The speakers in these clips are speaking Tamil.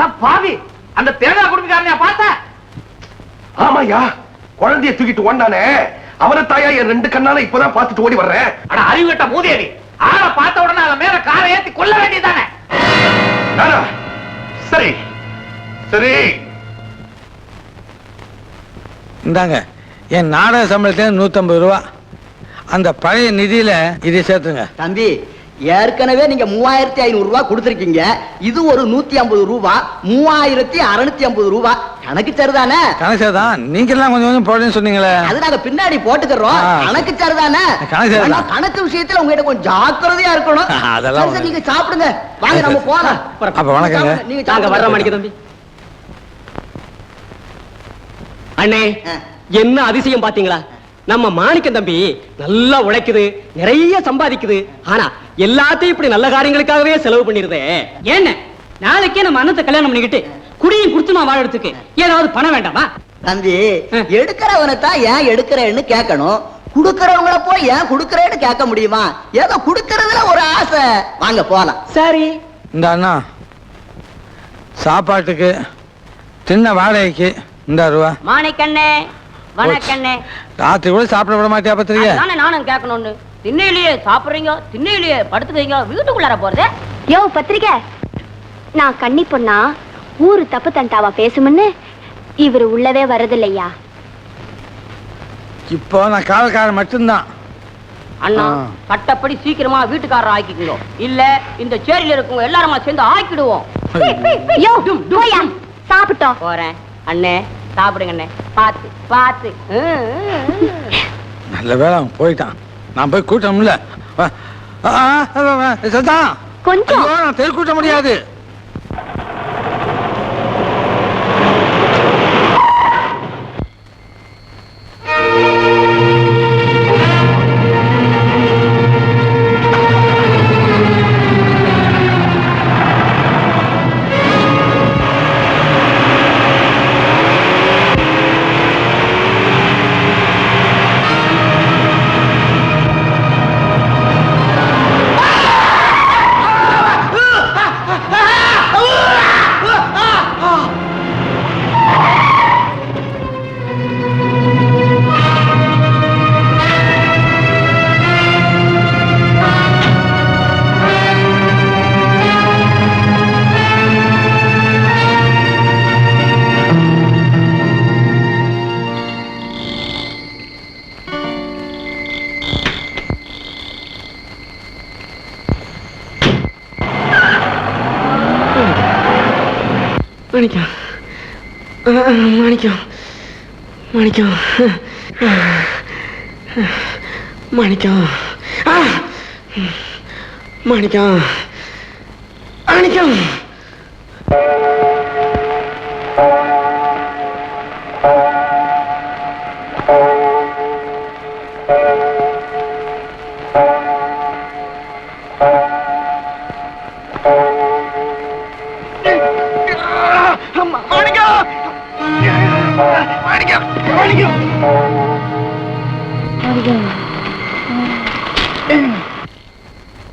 அட பாவி, அந்த தேங்காய் குடும்பிக்காரனையா பார்த்த? ஆமாயா, குழந்தைய தூக்கிட்டு ஓண்டானே அவரை தாயா என் 2 கண்ணால இப்பதான் பார்த்துட்டு ஓடி வர்றேன். அட அறிவுகட்ட மூதேவி, ஆளை பார்த்த உடனே அவன் மேல காரை ஏத்தி கொல்ல வேண்டியதானே? சரி சரி, இந்தாங்க என் நாடக சம்பளத்துல 150 ரூபா. அந்த பழைய நிதியில இதை சேர்த்துங்க. தம்பி, ஏற்கனவே நீங்க 3500 ரூபாய் கொடுத்திருக்கீங்க. இது ஒரு 150 ரூபாய், 3650 ரூபாய். கணக்கு சரிதானே? கணக்கு சரிதான். நீங்க எல்லாம் கொஞ்சம் கொஞ்சம் போடுன்னு சொன்னீங்களே, அது நாங்க பின்னாடி போட்டுக்கிறோம். கணக்கு சரிதானே? கணக்கு விஷயத்துல உங்ககிட்ட கொஞ்சம் ஜாக்கிரதையா இருக்கணும். அதெல்லாம் நீங்க சாப்பிடுங்க, வாங்க நம்ம போலாம். அப்ப வணக்கங்க. நீங்க வர்ற மணிக்கு தம்பி. அண்ணே, என்ன அதிசயம் பாத்தீங்களா? நம்ம மாணிக்கம் தம்பி நல்லா உழைக்குது, நிறைய சம்பாதிக்குது. ஆனா எல்லாத்தையும் இப்படி நல்ல காரியங்களுக்காகவே செலவு பண்ணிருதே. என்ன நாளைக்கே நம்ம அண்ணத்தை கல்யாணம் பண்ணிக்கிட்டு குடியும் குடுத்து நான் வாழறதுக்கு ஏதாவது பணம் வேண்டாமா? தம்பி, எடுக்கிறவனை தான் ஏன் எடுக்கிறேன்னு கேட்கணும். குடுக்கிறவங்கள போய் ஏன் குடுக்கிறேன்னு கேட்க முடியுமா? ஏதோ குடுக்கறதுல ஒரு ஆசை. வாங்க போலாம். சரி, இந்த அண்ணா சாப்பாட்டுக்கு சின்ன வாடகைக்கு இந்த ரூபா. மாணிக்கண்ணே வணக்கண்ணே. ராத்திரி கூட சாப்பிட விட மாட்டியா பத்திரிக்கை? நானும் கேட்கணும்னு. திண்ணையிலேயே சாப்பிடுறீங்க, திண்ணையிலேயே படுத்துக்கிறீங்க, வீட்டுக்குள்ளார போறது. யோ பத்திரிக்கை, நான் கண்ணி பொண்ணா ஊரு தப்பு தண்டாவா பேசுமுன்னு இவரு உள்ளவே வரதில்லையா? இப்போ நான் காவல்காரன் மட்டும்தான். அண்ணா, சட்டப்படி சீக்கிரமா வீட்டுக்காரர் ஆக்கிக்கோ, இல்ல இந்த சேரியில இருக்கவங்க எல்லாருமா சேர்ந்து ஆக்கிடுவோம். சாப்பிட்டோம் போறேன் அண்ணே, சாப்பிடுங்க அண்ணே. பாத்து பாத்து. நல்ல வேலை அவன் போயிட்டான். நான் போய் கூட்டம்ல கொஞ்சம் நான் தெரு கூட்ட முடியாது. மாணிக்கம், மாணிக்கம், மாணிக்கம், மாணிக்கம், மாணிக்கம், மாணிக்கம்.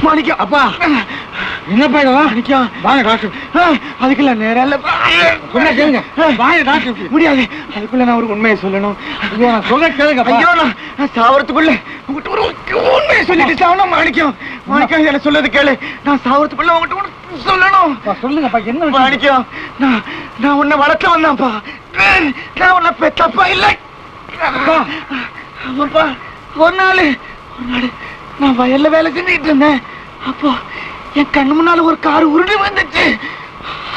மாணிக்கம், அப்பா என்ன பையன் மாணிக்கம், வாங்க டாக்டர். அதுக்குள்ள நேரம் இல்ல, சொன்ன கேளுங்க. வாங்க டாக்டர். முடியாது, அதுக்குள்ள நான் ஒரு உண்மையை சொல்லணும். சொல்ல கேளுங்க. ஐயோ, நான் சாவறதுக்குள்ள உங்ககிட்ட ஒரு உண்மையை சொல்லிட்டு சாவணும். மாணிக்கம், மாணிக்கம் என்ன சொல்லது கேளு. நான் சாவறதுக்குள்ள உங்ககிட்ட சொல்லணும். சொல்லுங்கப்பா, என்ன மாணிக்கம்? நான் உன்னை வளர்க்க வந்தான்ப்பா. நான் உன்னை பெத்தப்பா இல்லை. ஆமாப்பா, ஒரு நாள் நான் வயல்ல வேலை செஞ்சுட்டு இருந்தேன். அப்போ என் கண்ணு முன்னால ஒரு கார் உருண்டு வந்துச்சு.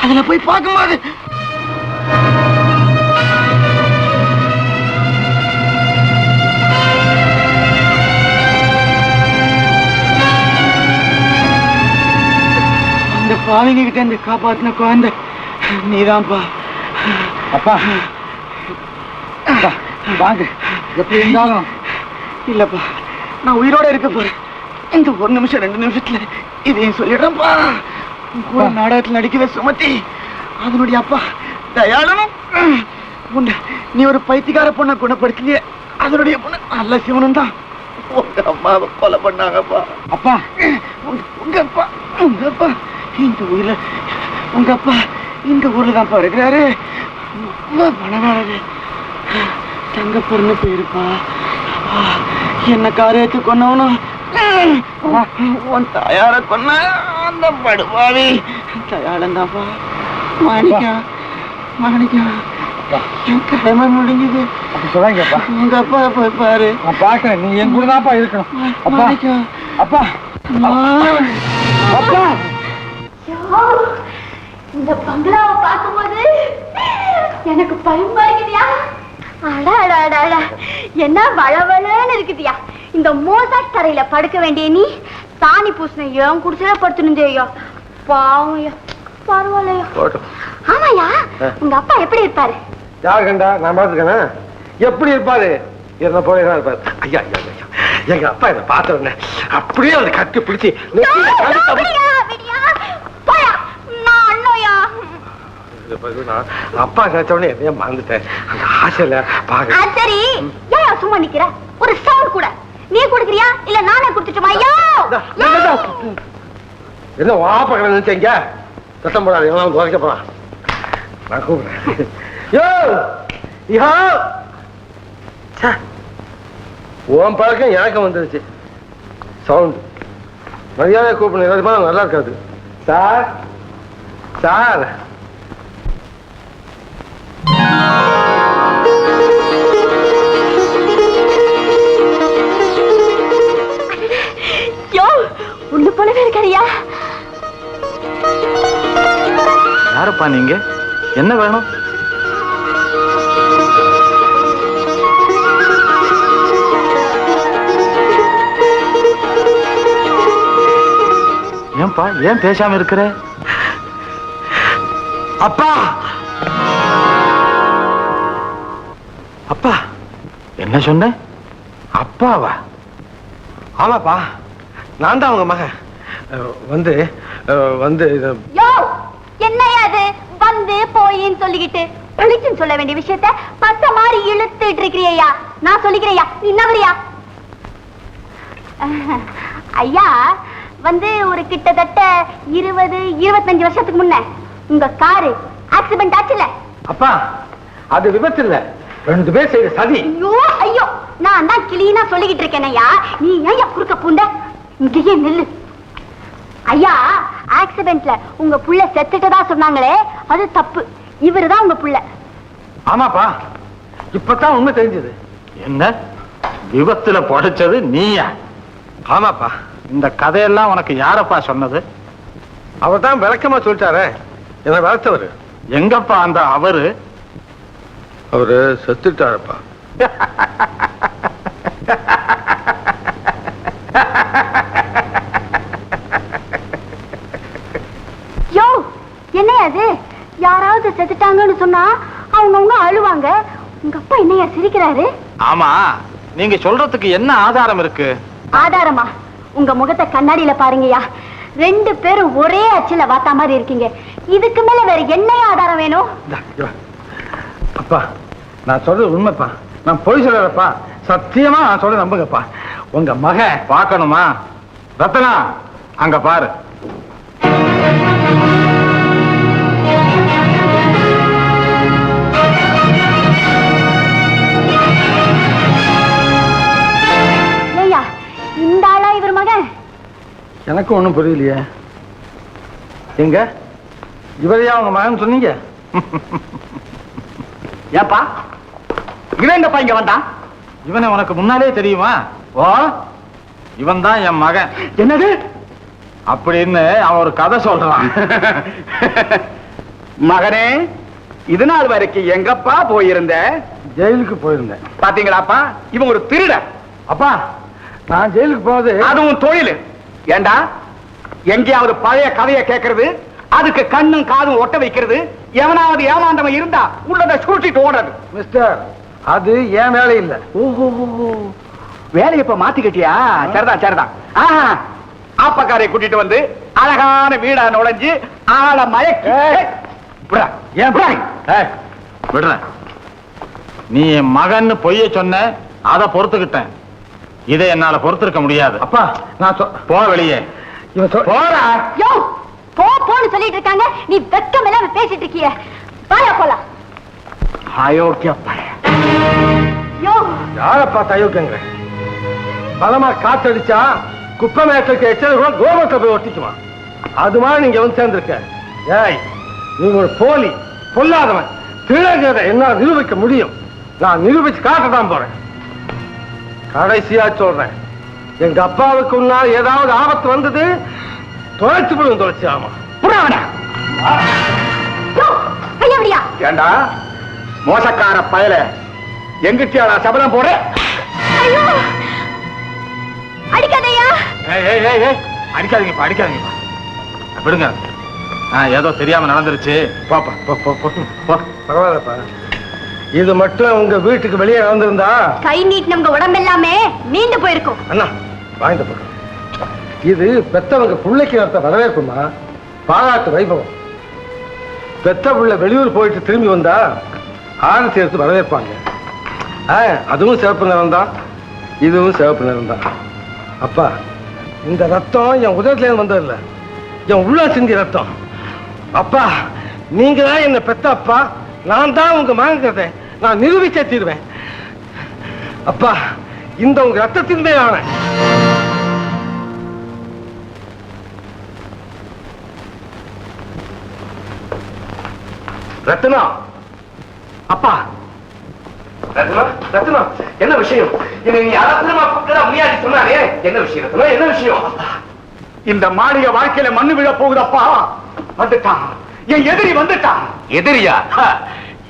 அதுல போய் பார்க்கும்போது அந்த பாவிங்க கிட்ட இருந்து காப்பாத்தின குழந்தை நீதான்ப்பா. அப்பா வாங்க, எப்படி இருந்தாலும் இல்லப்பா, நான் உயிரோட இருக்க போறேன். இந்த 1 நிமிஷம் 2 நிமிஷத்துல இதையும் சொல்லிடுறேன்ப்பா. கூட நாடகத்தில் நடிக்கவே சுமத்தி அதனுடைய அப்பா தயாளனும் நீ ஒரு பைத்தியக்கார பொண்ணை குணப்படுத்திய அதனுடைய பொண்ணு நல்ல சிவனும் தான் உங்க அம்மாவை கொலை பண்ணாங்கப்பா. அப்பா, உங்க அப்பா இந்த உயிரை உங்க அப்பா இந்த ஊர்ல தான்ப்பா இருக்கிறாரு. பணக்காரரு தங்கப்பொருன்னு போயிருப்பா. என்ன காரியத்தை கொன்னவனும் உன் தாயார கொன்ன அந்த படுபாவி தயாளன் தான்ப்பா. மாணிக்கம் மாணிக்கம் கடமை முடிஞ்சது. உங்க அப்பா போய் பாரு. நான் பாக்குறேன். நீ என் கூட தான்ப்பா இருக்கணும். அப்பா அப்பா அப்பா. இந்த பங்களாவை பார்க்கும்போது எனக்கு பயமா இருக்குதியா. அட என்ன வளவளன்னு இருக்குதியா. இந்த மோசாட் தரையில படுக்க வேண்டிய நீ சாணி பூசின ஏன் குடிசையில படுத்துனுந்தேயா. பாவையா பரவாயில்லையா. ஆமாயா, உங்க அப்பா எப்படி இருப்பாரு? யாரு கண்டா? நான் பாத்துக்கேனா எப்படி இருப்பாரு? என்ன போலதான் இருப்பாரு. ஐயா ஐயா ஐயா, எங்க அப்பா என்ன பார்த்த உடனே அப்படியே அதை கட்டி பிடிச்சி அப்பா நினைச்ச உடனே என்னைய மறந்துட்டேன். அந்த ஆசையில பாக்க. சரி, ஏன் சும்மா நிக்கிற? ஒரு சவுண்ட் கூட நீ கொடுக்குறியா இல்ல நானே கொடுத்துட்டுமா? ஐயோ என்ன வாப்பா கடை நினைச்சீங்க? சத்தம் போடாது, எல்லாம் துவைக்க போறான். நான் கூப்பிடுறேன். யோ யோ, உன் பழக்கம் எனக்கு வந்துருச்சு. சவுண்ட் மரியாதை கூப்பிடுங்க, நல்லா இருக்காது. Sir sir. உள்ள போலவே இருக்காரியா. யாருப்பா நீங்க? என்ன வேணும்? ஏன்பா ஏன் பேசாம இருக்கிற? அப்பா அப்பா என்ன சொன்ன? அப்பாவா? ஆமாப்பா, நான் தான் அவங்க மகன். வந்து வந்து என்னையா அது வந்து போயின்னு சொல்லிக்கிட்டு ஒளிச்சுன்னு சொல்ல வேண்டிய விஷயத்த பத்த மாதிரி இழுத்துட்டு இருக்கிறியா. நான் சொல்லிக்கிறேயா, இன்னவரியா. ஐயா வந்து ஒரு கிட்டத்தட்ட 20-25 வருஷத்துக்கு முன்ன உங்க காரு ஆக்சிடென்ட் ஆச்சுல. அப்பா அது விபத்து இல்ல, 2 பேர் செய்த சதி. ஐயோ ஐயோ, நான் தான் கிளீனா சொல்லிக்கிட்டு இருக்கேனையா. நீ ஏன் குறுக்க பூண்ட? இங்கேயே நில்லு. ஐயா, ஆக்சிடென்ட்ல உங்க புள்ள செத்துட்டதா சொன்னாங்களே, அது தப்பு. இவருதான் உங்க புள்ள. ஆமாப்பா, இப்பதான் உண்மை தெரிஞ்சது. என்ன விபத்துல பொடைச்சது நீயா? ஆமாப்பா. இந்த கதையெல்லாம் உனக்கு யாரப்பா சொன்னது? அவர் தான் விளக்கமா சொல்லிட்டாரு. என்ன வளர்த்தவரு. எங்கப்பா அந்த அவரு? அவரு செத்துட்டாருப்பா. யோ, என்ன அது? யாராவது செத்துட்டாங்கன்னு சொன்னா அவங்க அழுவாங்க. உங்க அப்பா என்னையா சிரிக்கிறாரு? ஆமா, நீங்க சொல்றதுக்கு என்ன ஆதாரம் இருக்கு? ஆதாரமா? உங்க முகத்தை கண்ணாடியில பாருங்கய்யா. 2 பேரும் ஒரே அச்சில வாத்தா மாதிரி இருக்கீங்க. இதுக்கு மேல வேற என்ன ஆதாரம் வேணும்? அப்பா, நான் சொல்றது உண்மைப்பா. நான் பொய் சொல்லலப்பா. சத்தியமா நான் சொல்ல நம்புங்கப்பா. உங்க மகன் பார்க்கணுமா? ரத்தனா, அங்க பாரு. ஏய்யா, இந்த ஆளா இவர் மகன்? எனக்கு ஒண்ணும் புரியலையே. எங்க இவரையா உங்க மகன் சொன்னீங்க? ஏப்பா இவன் எங்கப்பா இங்க வந்தான்? இவனை உனக்கு முன்னாலே தெரியுமா? ஓ, இவன் தான் என் மகன். என்னது அப்படின்னு அவன் ஒரு கதை சொல்றான். மகனே, இது நாள் வரைக்கும் எங்கப்பா போயிருந்த? ஜெயிலுக்கு போயிருந்தேன். பாத்தீங்களாப்பா, இவன் ஒரு திருட. அப்பா, நான் ஜெயிலுக்கு போகுது அதுவும் தொழில். ஏண்டா, எங்கேயாவது பழைய கதையை கேட்கறது, அதுக்கு கண்ணும் காதும் ஒட்ட வைக்கிறது, எவனாவது ஏமாண்டவன் இருந்தா உள்ளத சூட்டிட்டு ஓடுறது. மிஸ்டர், அது ஏன் வேலை இல்ல. ஓஹோ, வேலையை இப்ப மாத்திக்கிட்டியா? சரிதான் சரிதான். ஆப்பக்காரை கூட்டிட்டு வந்து அழகான வீடா நுழைஞ்சு ஆள மயக்கி விடுற. நீ என் மகன் பொய்ய சொன்ன, அதை பொறுத்துக்கிட்டேன். இதை என்னால பொறுத்திருக்க முடியாது. அப்பா, நான் போ வெளியே. யோ, போ போ ஏதோன்னு சொல்லிட்டு இருக்காங்க, நீ வெக்கம் எல்லாம் பேசிட்டு இருக்கிய. வாயா போலாம். அயோக்கிய யோ, யாரை பார்த்து அயோக்கியங்கிற? பலமா காத்தடிச்சா குப்பை மேட்டுக்கு எச்சது கூட கோபத்தை போய் ஒட்டிக்குமா? அது மாதிரி நீங்க வந்து சேர்ந்திருக்க. ஏய், நீங்க ஒரு போலி, பொல்லாதவன், திருடங்கிறத என்ன நிரூபிக்க முடியும்? நான் நிரூபிச்சு காட்டதான் போறேன். கடைசியா சொல்றேன், எங்க அப்பாவுக்கு முன்னால் ஏதாவது ஆபத்து வந்தது, தொலைச்சு விடுவோம். தொலைச்சு ஆமா யோ, கைய விடியா. ஏண்டா மோசக்கார பயல, எங்கிட்ட சபதம் போற? ஐயோ, அடிக்காதயா. அடிக்காதீங்கப்பா, அடிக்காதீங்கப்பா, விடுங்க. ஏதோ தெரியாம நடந்துருச்சு. பாப்பா பரவாயில்லப்பா. இது மட்டும் உங்க வீட்டுக்கு வெளியே நடந்திருந்தா கை நீட்டு நம்ம உடம்பு எல்லாமே நீண்டு போயிருக்கும். அண்ணா வாய்ந்த பக்கம். இது பெத்தவங்க பிள்ளைக்கு நடத்த வரவேற்புமா, பாராட்டு வைபவம். பெத்த பிள்ளை வெளியூர் போயிட்டு திரும்பி வந்தா ஆரத்தி எடுத்து வரவேற்பாங்க. அதுவும் சிவப்பு நிறம் தான், இதுவும் சிவப்பு நிறம் தான். அப்பா, இந்த ரத்தம் என் உதயத்துல வந்ததில்ல, என் உள்ள சிந்தி ரத்தம். அப்பா, நீங்க தான் என்ன பெத்த அப்பா, நான் தான் உங்க மகங்கிறத நான் நிரூபிச்சே தீருவேன். அப்பா, இந்த உங்க ரத்தத்தின் மேல் ஆன ரத்னா. அப்பா, ரத்னா, ரத்னா, என்ன விஷயம்? முன்னாடி சொன்னாரே, என்ன விஷயம் ரத்னா? என்ன விஷயம்? இந்த மாளிகை வாழ்க்கையில மண்ணு விழ போகுதப்பா. வந்துட்டான், என் எதிரி வந்துட்டான். எதிரியா?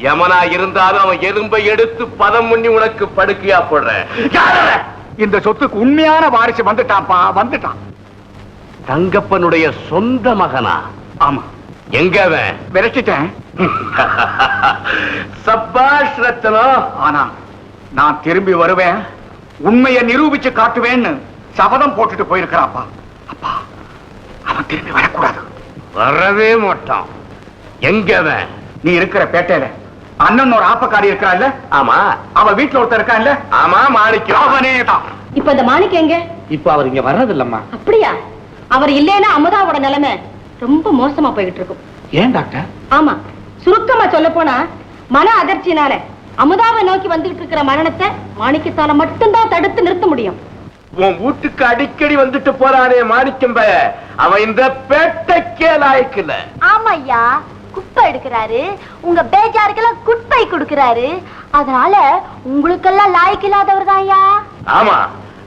யமனா இருந்தாலும் அவன் எறும்பை எடுத்து பதம் பண்ணி உனக்கு படுக்கையா போடுற. இந்த சொத்துக்கு உண்மையான வாரிசு வந்துட்டான்ப்பா, வந்துட்டான். தங்கப்பனுடைய சொந்த மகனா? ஆமா. எங்க அவன்? விரட்டிட்டேன். சப்பாஷ் ரத்னம். ஆனா நான் திரும்பி வருவேன், உண்மையை நிரூபிச்சு காட்டுவேன்னு சபதம் போட்டுட்டு போயிருக்கிறாப்பா. அப்பா, அவன் திரும்பி வரக்கூடாது. வரவே மாட்டான். எங்க அவன்? நீ இருக்கிற பேட்டையில அண்ணன் ஒரு ஆப்பக்காரி இருக்கிறாள். ஆமா. அவ வீட்டுல ஒருத்தர் இருக்கான்ல. ஆமா, மாணிக்கம். அவனே தான். இப்ப இந்த மாணிக்கம் எங்க? இப்ப அவர் இங்க வர்றது இல்லம்மா. அப்படியா? அவர் இல்லைன்னா அமுதாவோட நிலைமை ரொம்ப மோசமா போய்கிட்டு இருக்கும். ஏன் டாக்டர்? ஆமா, சுருக்கமா சொல்ல போனா மன அதிர்ச்சினால அமுதாவை நோக்கி வந்துகிட்டு இருக்கிற மரணத்தை மாணிக்கத்தால மட்டும்தான் தடுத்து நிறுத்த முடியும். உன் வீட்டுக்கு அடிக்கடி வந்துட்டு போறானே மாணிக்கம் பய, அவன் இந்த பேட்டைக்கே லாய்க்கல. ஆமா ஐயா, குப்பை எடுக்கிறாரு, உங்க பேஜாருக்கெல்லாம் குப்பை கொடுக்கிறாரு. அதனால உங்களுக்கெல்லாம் லாய்க்கு இல்லாதவர் தான் ஐயா. ஆமா,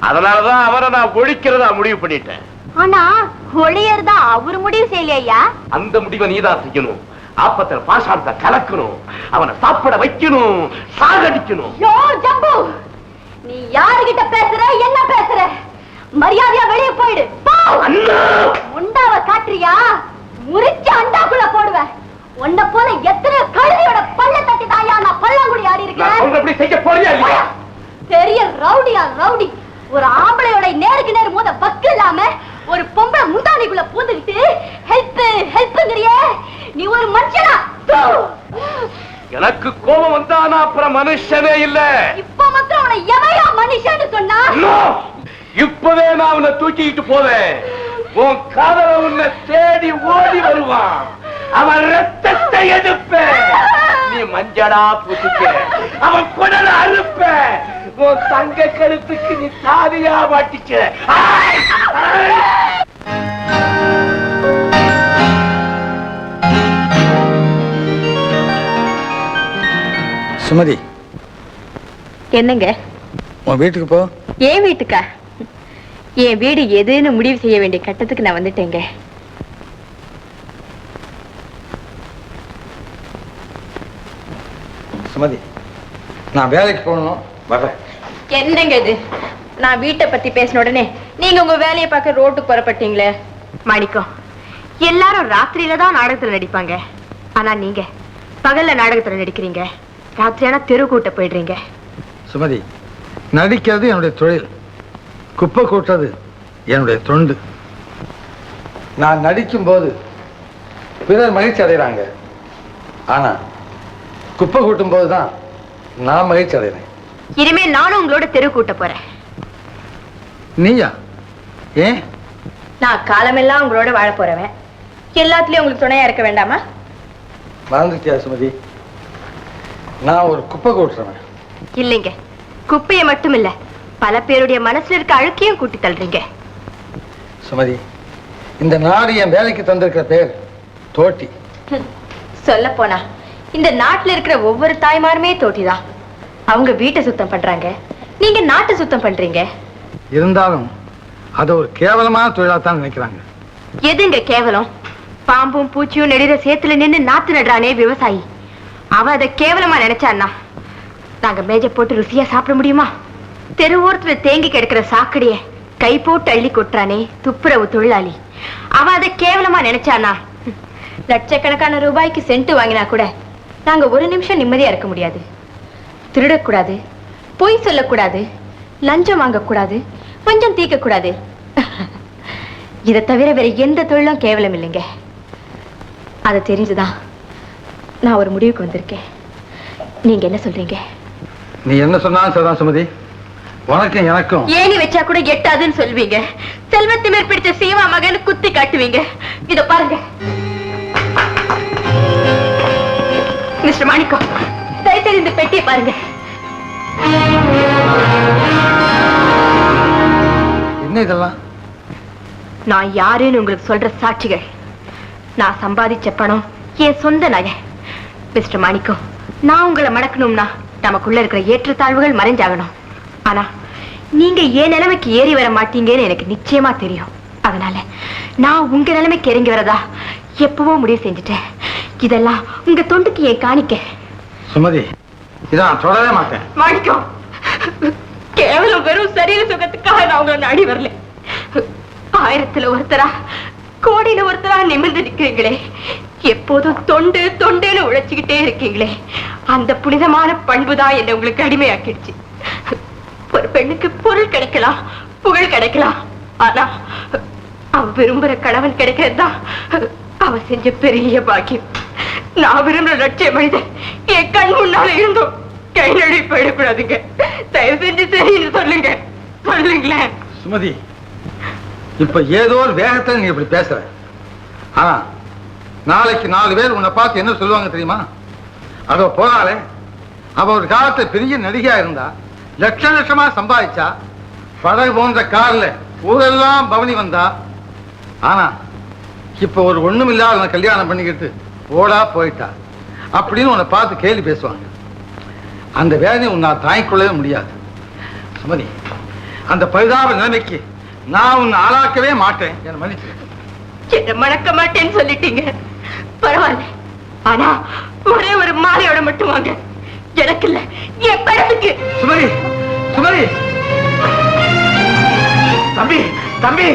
அதனாலதான் அவரை நான் ஒழிக்கிறதா முடிவு பண்ணிட்டேன். ஆனா ஒளியர்தான் அவரு முடிவு செய்யலையா? அந்த முடிவை நீதான் செய்யணும். ஆப்பத்துல பாசாரத்தை கலக்கணும், அவனை சாப்பிட வைக்கணும், சாகடிக்கணும். யோ ஜம்பு, நீ யாருகிட்ட பேசுற, என்ன பேசுற? மரியாதையா வெளியே போயிடு. முண்டாவ காட்டுறியா, முறிச்சு அண்டாக்குள்ள போடுவேன். உன்ன போல எத்தனை கழுதியோட பல்ல தட்டி தாயா நான் பல்லாங்குடி ஆடி இருக்கேன். செய்ய போறியா இல்லையா? பெரிய ரவுடியா ரவுடி. ஒரு ஆம்பளையோட நேருக்கு நேர் மோத பக்கு இல்லாம ஒரு பொம்பளை முந்தானிக்குள்ள பூந்துக்கிட்டு ஹெல்ப் ஹெல்ப்ங்கறியே, நீ ஒரு மனுஷனா? எனக்கு கோபம் வந்தானா அப்புறம் மனுஷனே இல்ல. இப்ப மாத்திரம் அவனை எவையா மனுஷன்னு சொன்னா? இப்பவே நான் அவனை தூக்கிட்டு போவேன். உன் காதல உன்னை தேடி ஓடி வருவான். அவன் ரத்தத்தை எடுப்ப, நீ மஞ்சடா பூசிக்க. அவன் குடல அறுப்ப, உன் தங்க கருத்துக்கு நீ தாதியா மாட்டிக்க. சுமதி, என்னங்க? உன் வீட்டுக்கு போ. ஏன் வீட்டுக்கா? என் வீடு எதுன்னு முடிவு செய்ய வேண்டிய கட்டத்துக்கு நான் வந்துட்டேங்க. சுமதி, நான் வேலைக்கு போகணும், வர்றேன். என்னங்க இது? நான் வீட்டை பத்தி பேசின உடனே நீங்க உங்க வேலையை பார்க்க ரோட்டுக்கு புறப்பட்டீங்களே. மாணிக்கம், எல்லாரும் ராத்திரியில தான் நாடகத்துல நடிப்பாங்க, ஆனா நீங்க பகல்ல நாடகத்துல நடிக்கிறீங்க. ராத்திரியானா தெரு கூட்ட போயிடுறீங்க. சுமதி, நடிக்கிறது என்னுடைய தொழில், குப்பை கூட்டுறது என்னுடைய தொண்டு. நான் நடிக்கும் போது பிறர் மகிழ்ச்சி அடைகிறாங்க, ஆனா குப்பை கூட்டும் போதுதான் நான் மகிழ்ச்சி அடைகிறேன். இனிமே நானும் உங்களோட தெரு கூட்ட போறேன். நீயா? ஏன்? நான் காலமெல்லாம் உங்களோட வாழ போறவன். எல்லாத்துலயும் உங்களுக்கு துணையா இருக்க வேண்டாமா? மறந்துட்டியா சுமதி? நான் ஒரு குப்பை கூட்டுறேன். இல்லைங்க, குப்பையை மட்டும் இல்ல, பல பேருடைய மனசுல இருக்க அழுக்கையும் கூட்டி தள்ளுறீங்க. சுமதி, இந்த நாடு என் வேலைக்கு தந்திருக்கிற பேர் தோட்டி. சொல்ல போனா இந்த நாட்டுல இருக்கிற ஒவ்வொரு தாய்மாருமே தோட்டிதான். அவங்க வீட்டை சுத்தம் பண்றாங்க, நீங்க நாட்டை சுத்தம் பண்றீங்க. இருந்தாலும் அது ஒரு கேவலமான தொழிலாத்தான் நினைக்கிறாங்க. எதுங்க கேவலம்? பாம்பும் பூச்சியும் நெடிற சேத்துல நின்று நாத்து நடுறானே விவசாயி, அவன் அதை கேவலமா நினைச்சான்னா நாங்க மேஜை போட்டு ருசியா சாப்பிட முடியுமா? தெருவோரத்துல தேங்கி கிடக்கிற சாக்கடைய கை போட்டு அள்ளி கொட்டுறானே துப்புரவு தொழிலாளி, அவன் அதை கேவலமா நினைச்சானா லட்சக்கணக்கான ரூபாய்க்கு சென்ட் வாங்கினா கூட நாங்க ஒரு நிமிஷம் நிம்மதியா இருக்க முடியாது. திருடக்கூடாது, பொய் சொல்லக்கூடாது, லஞ்சம் வாங்கக்கூடாது, கொஞ்சம் தீக்க கூடாது. இதை தவிர வேற எந்த தொழிலும் கேவலம் இல்லைங்க. அதை தெரிஞ்சுதான் நான் ஒரு முடிவுக்கு வந்திருக்கேன். நீங்க என்ன சொல்றீங்க? நீ என்ன சொன்னாலும் சரிதான் சுமதி. உனக்கும் எனக்கும் ஏணி வச்சா கூட எட்டாதுன்னு சொல்வீங்க. செல்வத்தை மேற் பிடிச்ச சீமா மகன் குத்தி காட்டுவீங்க. இத பாருங்க மிஸ்டர் மாணிக்கம், தயவுசெய்து இந்த பெட்டியை பாருங்க. என்ன இதெல்லாம்? நான் யாருன்னு உங்களுக்கு சொல்ற சாட்சிகள். நான் சம்பாதிச்ச பணம் என் சொந்த நகை. மிஸ்டர் மாணிக்கம், நான் உங்களை மடக்கணும்னா நமக்குள்ள இருக்கிற ஏற்றத்தாழ்வுகள் மறைஞ்சாகணும். ஆனா நீங்க என் நிலைமைக்கு ஏறி வர மாட்டீங்கன்னு எனக்கு நிச்சயமா தெரியும். அதனால நான் உங்க நிலைமைக்கு இறங்கி வரதா எப்பவோ முடிவு செஞ்சுட்டேன். இதெல்லாம் உங்க தொண்டுக்கு என் காணிக்க. சுமதி, இதான் தொடவே மாட்டேன். மாணிக்கம், கேவலம் வெறும் சரீர சுகத்துக்காக நான் உங்களை நாடி வரல. 1000ல் ஒருத்தரா, கோடியில ஒருத்தரா நிமிர்ந்து நிற்கிறீங்களே, எப்போதும் தொண்டு தொண்டுன்னு உழைச்சுக்கிட்டே இருக்கீங்களே, அந்த புனிதமான பண்புதான் என்ன உங்களுக்கு அடிமையாக்கிடுச்சு. ஒரு பெண்ணுக்கு பொருள் கிடைக்கலாம், புகழ் கிடைக்கலாம், ஆனா அவ விரும்புற கணவன் கிடைக்கிறதுதான் அவ செஞ்ச பெரிய பாக்கியம். நான் விரும்புற லட்சிய மனிதன் என் கண் முன்னால இருந்தோம் கை நழுவி போயிடக்கூடாதுங்க. தயவு செஞ்சு சரின்னு சொல்லுங்க, சொல்லுங்களேன். சுமதி, இப்ப ஏதோ ஒரு வேகத்துல நீ இப்படி பேசுற. ஆனா நாளைக்கு 4 பேர் உன்னை பார்த்து என்ன சொல்லுவாங்க தெரியுமா? அதோ போனாலே, அவ ஒரு காலத்துல பெரிய நடிகையா இருந்தா, லட்சம் லட்சமா சம்பாதிச்சா, படகு போன்ற கார்ல ஊரெல்லாம் பவனி வந்தா, ஆனா இப்ப ஒரு ஒண்ணுமில்லாத கல்யாணம் பண்ணிக்கிட்டு ஓடா போயிட்டா அப்படின்னு உன்னை பார்த்து கேள்வி பேசுவாங்க. அந்த வேதனை உன்னால் தாங்கிக்கொள்ளவே முடியாது. சுமதி, அந்த பரிதாப நிலைமைக்கு நான் உன்னை ஆளாக்கவே மாட்டேன். என் மன்னிச்சு. என்ன மணக்க மாட்டேன்னு சொல்லிட்டீங்க, பரவாயில்ல. ஆனா ஒரே ஒரு மாலையோட மட்டும் வாங்க, எனக்கு இல்ல என் படத்துக்கு. சுமதி, சுமதி, தம்பி, தம்பி,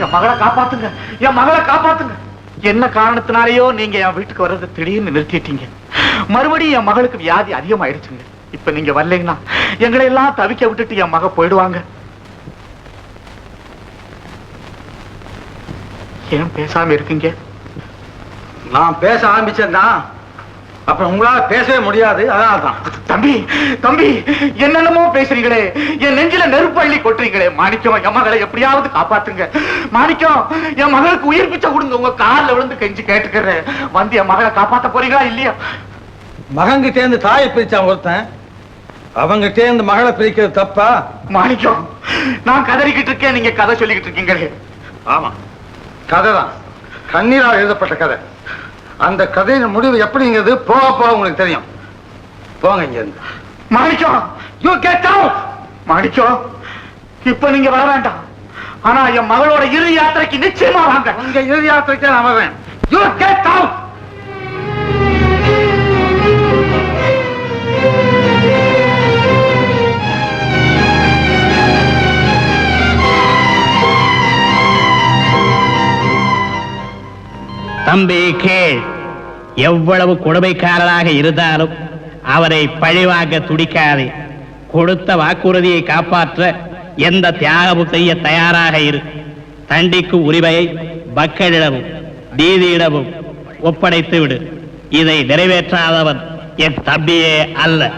என் மகளை காப்பாத்துங்க, என் மகளை காப்பாத்துங்க. என்ன காரணத்தினாலேயோ நீங்க என் வீட்டுக்கு வர்றதை திடீர்னு நிறுத்திட்டீங்க. மறுபடியும் என் மகளுக்கு வியாதி அதிகமாயிடுச்சுங்க. இப்ப நீங்க வரலைங்கன்னா எங்களை எல்லாம் தவிக்க விட்டுட்டு என் மக போயிடுவாங்க. ஏன் பேசாம இருக்கீங்க? நான் பேச ஆரம்பிச்சேன்னா அப்புறம் உங்களால பேசவே முடியாது. அதனால்தான். தம்பி, தம்பி, என்னென்னமோ பேசுறீங்களே, என் நெஞ்சில நெருப்பள்ளி கொட்டுறீங்களே. மாணிக்கம், என் மகளை எப்படியாவது காப்பாத்துங்க. மாணிக்கம், என் மகளுக்கு உயிர் பிச்சை கொடுங்க. உங்க காலில் விழுந்து கெஞ்சி கேட்டுக்கிறேன். வந்து என் மகளை காப்பாத்த போறீங்களா இல்லையா? மகன்கிட்டே இருந்து தாயை பிரிச்சான் ஒருத்தன், அவங்கிட்டே இருந்து மகளை பிரிக்கிறது தப்பா? மாணிக்கம், நான் கதறிக்கிட்டு இருக்கேன், நீங்க கதை சொல்லிக்கிட்டு இருக்கீங்களே. ஆமா, கதை தான். கண்ணீரால் எழுதப்பட்ட கதை. அந்த கதையின் முடிவு எப்படிங்கிறது போக போக உங்களுக்கு தெரியும். போங்க இங்க இருந்து. மாணிக்கம், யூ கெட் அவுட். மாணிக்கம், இப்ப நீங்க வர வேண்டாம். ஆனா என் மகளோட இறுதி யாத்திரைக்கு நிச்சயமா வாங்க. உங்க இறுதி யாத்திரைக்கு நான் வரேன். You get out. தம்பி கேள், எவ்வளவு கொடுமைக்காரராக இருந்தாலும் அவரை பழிவாங்க துடிக்காதே. கொடுத்த வாக்குறுதியை காப்பாற்ற எந்த தியாகமும் செய்ய தயாராக இரு. தண்டிக்கும் உரிமையை மக்களிடமும் நீதியிடமும் ஒப்படைத்து விடு. இதை நிறைவேற்றாதவன் என் தம்பியே அல்ல.